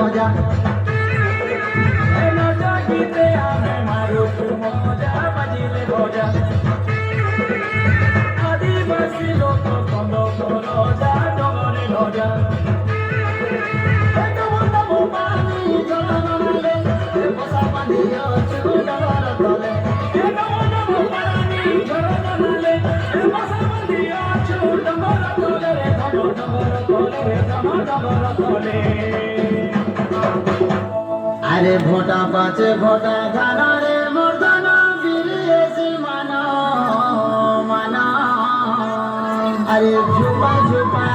মজা জাগিতে আমি মারু মজা বাজিলে মজা আদিবাসী লোক কন্দ রজা ডগরে রজা বসা বাঁধিয়া ডগর তলে বসা বাঁধিয়া ডগর তলে রে ডগর তলে রে ডগর তলে আরে ভোটা পাচে ভোটা ধানা রে মর্দানা বিলিয়েছি মানা মানা আরে ঝুপা ঝুপা